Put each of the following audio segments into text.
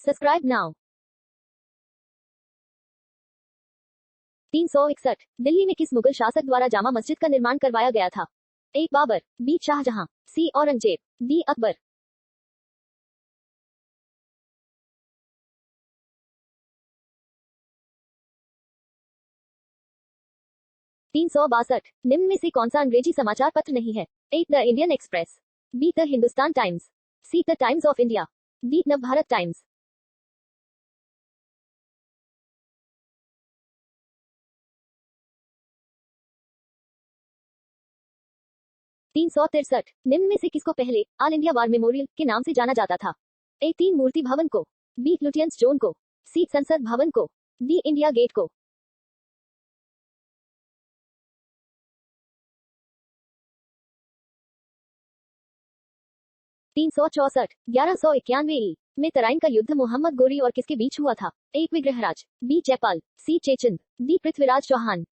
Subscribe now. 361 Delhi में किस मुगल शासक द्वारा जामा मस्जिद का निर्माण करवाया गया था? ए बाबर, बी शाहजहां, सी औरंगजेब, डी अकबर। 362 निम्न में से कौन सा अंग्रेजी समाचार पत्र नहीं है? A the Indian Express, B the Hindustan Times, C the Times of India, D Nav Bharat times. 363 निम्न में से किसको पहले ऑल इंडिया वार मेमोरियल के नाम से जाना जाता था? ए तीन मूर्ति भवन को, बी लुटियंस जोन को, सी संसद भवन को, डी इंडिया गेट को। 364 1191 ई में तराइन का युद्ध मोहम्मद गोरी और किसके बीच हुआ था? ए विग्रहराज, बी जयपाल, सी चेचंद, डी पृथ्वीराज चौहान।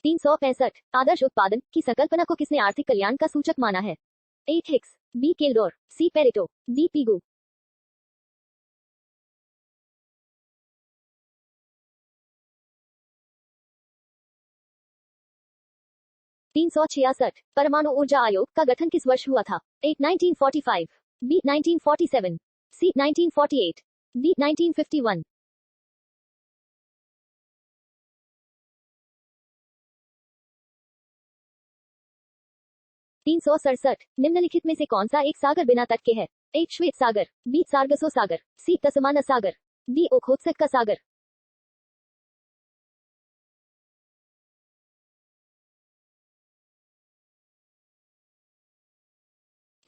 365 आदर्श उत्पादन की संकल्पना को किसने आर्थिक कल्याण का सूचक माना है? ए हिक्स, बी केल्डोर, सी पेरेटो, डी पीगू। 366 परमाणु ऊर्जा आयोग का गठन किस वर्ष हुआ था? ए 1945, बी 1947, सी 1948, डी 1951। 367 निम्नलिखित में से कौन सा एक सागर बिना तट के है? ए श्वेत सागर, बी सार्गसो सागर, सी तसमाना सागर, डी ओखोत्सक का सागर।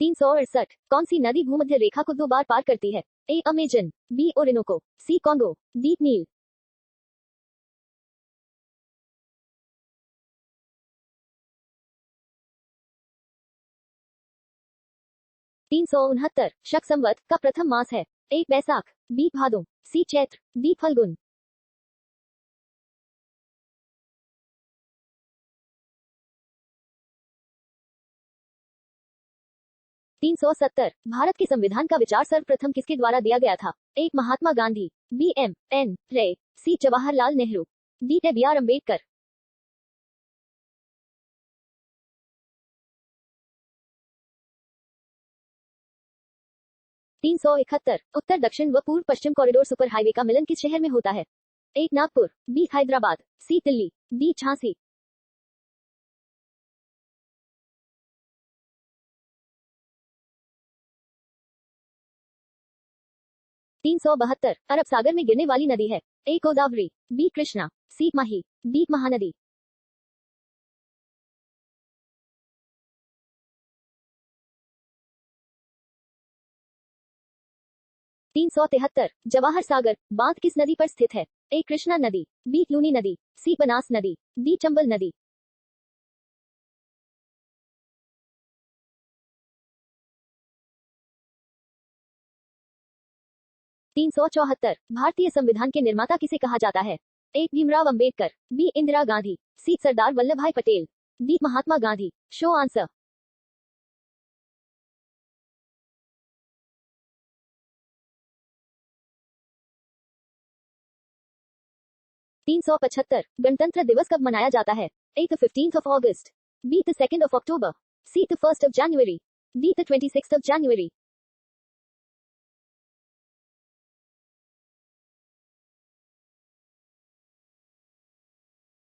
368 कौन सी नदी भूमध्य रेखा को 2 बार पार करती है? ए अमेजन, बी ओरिनोको, सी कॉन्गो, डी नील। 369 शक संवत का प्रथम मास है? ए बैसाख, बी भादो, सी चैत्र, डी फल्गुन। 370 भारत के संविधान का विचार सर्वप्रथम किसके द्वारा दिया गया था? A Mahatma Gandhi, B M N Roy, C Jawaharlal Nehru, D B R Ambedkar. 371 उत्तर दक्षिण व पूर्व पश्चिम कॉरिडोर सुपर हाईवे का मिलन किस शहर में होता है? ए नागपुर, बी हैदराबाद, सी दिल्ली, डी झांसी। 372 अरब सागर में गिरने वाली नदी है? ए गोदावरी, बी कृष्णा, सी माही, डी महानदी। 373 जवाहर सागर बांध किस नदी पर स्थित है? ए कृष्णा नदी, बी लूनी नदी, सी बनास नदी, डी चंबल नदी। 374 भारतीय संविधान के निर्माता किसे कहा जाता है? A Bhimrao Ambedkar, B Indira Gandhi, C Sardar Vallabhbhai Patel, D Mahatma Gandhi. Show answer. 375 गणतंत्र दिवस कब मनाया जाता है? A the 15th of August, B the 2nd of October, C the 1st of January, D the 26th of January।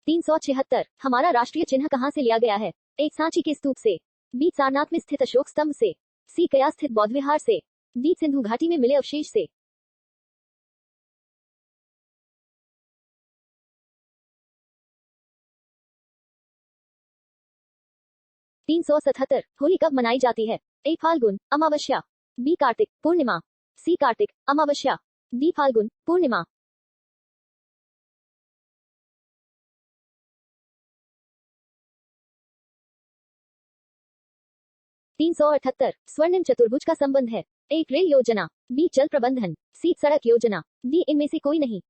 376 हमारा राष्ट्रीय चिन्ह कहां से लिया गया है? ए सांची के स्तूप से, बी सारनाथ में स्थित अशोक स्तंभ से, सी कया स्थित बौद्ध विहार से, डी सिंधु घाटी में मिले अवशेष से। 377 होली कब मनाई जाती है? ए फाल्गुन अमावस्या, बी कार्तिक पूर्णिमा, सी कार्तिक अमावस्या, डी फाल्गुन पूर्णिमा। 378 स्वर्णिम चतुर्भुज का संबंध है? ए रेल योजना, बी जल प्रबंधन, सी सड़क योजना, डी इनमें से कोई नहीं।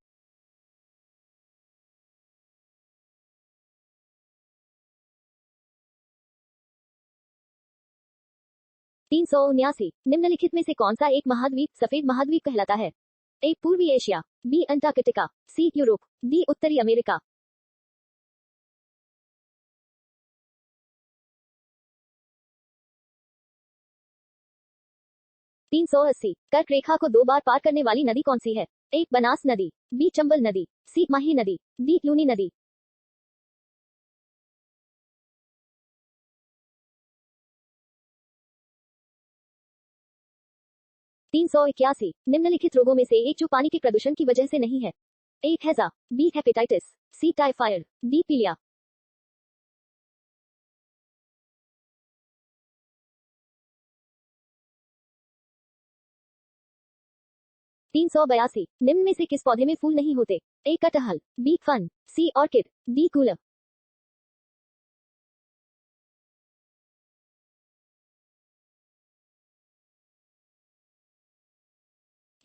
379 निम्नलिखित में से कौन सा एक महाद्वीप सफेद महाद्वीप कहलाता है? ए पूर्वी एशिया, बी अंटार्कटिका, सी यूरोप, डी उत्तरी अमेरिका। 380 कर्क रेखा को 2 बार पार करने वाली नदी कौन सी है? ए बनास नदी, बी चंबल नदी, सी माही नदी, डी लूनी नदी। 381 निम्नलिखित रोगों में से एक जो पानी के प्रदूषण की वजह से नहीं है? ए हैजा, बी हेपेटाइटिस, सी टाइफाइड, डी पीलिया। 382 निम्न में से किस पौधे में फूल नहीं होते? ए कटहल, B fern, C orchid, D cooler.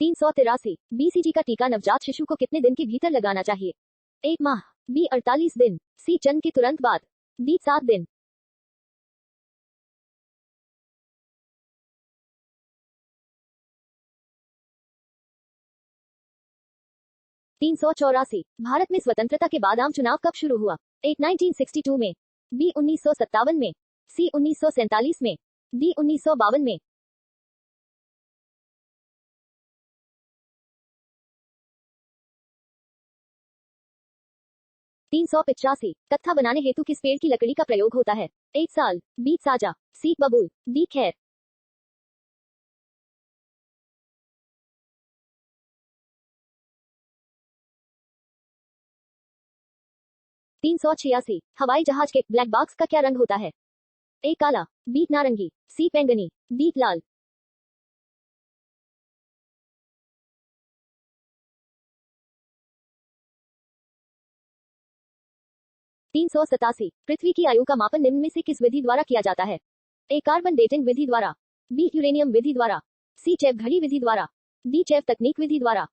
383 BCG का टीका नवजात शिशु को कितने दिन के भीतर लगाना चाहिए? 1 माह, बी 48 दिन, सी जन्म के तुरंत बाद, डी 7 दिन। 384 भारत में स्वतंत्रता के बाद आम चुनाव कब शुरू हुआ? ए 1962 में, बी 1957 में, सी 1947 में, डी 1952 में। 385 कत्था बनाने हेतु किस पेड़ की लकड़ी का प्रयोग होता है? ए साल, बी साजा, सी बबूल, डी खैर। 386 हवाई जहाज के ब्लैक बॉक्स का क्या रंग होता है? ए काला, बी नारंगी, सी बैंगनी, डी लाल। 387 पृथ्वी की आयु का मापन निम्न में से किस विधि द्वारा किया जाता है? ए कार्बन डेटिंग विधि द्वारा, बी यूरेनियम विधि द्वारा, सी चैव घड़ी विधि द्वारा, डी चैव तकनीक विधि द्वारा।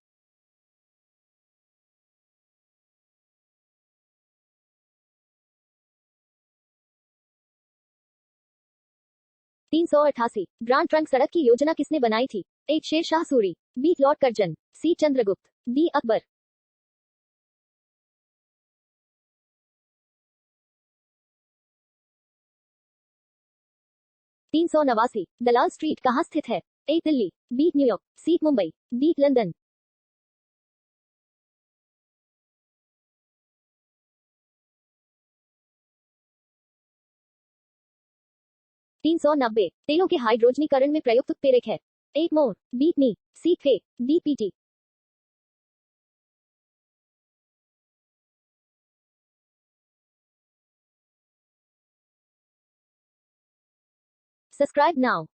388 ग्रांड ट्रंक सड़क की योजना किसने बनाई थी? A Sher Shah Suri, B Lord Curzon, C Chandragupta, D Akbar. 389 Dalal street कहाँ स्थित है? A Delhi, B New York, C Mumbai, D London. 390 तेलों के हाइड्रोजनीकरण में प्रयुक्त उत्प्रेरक है? ए मोर, बी नी, सी थे, डी पीटी। 'Subscribe now'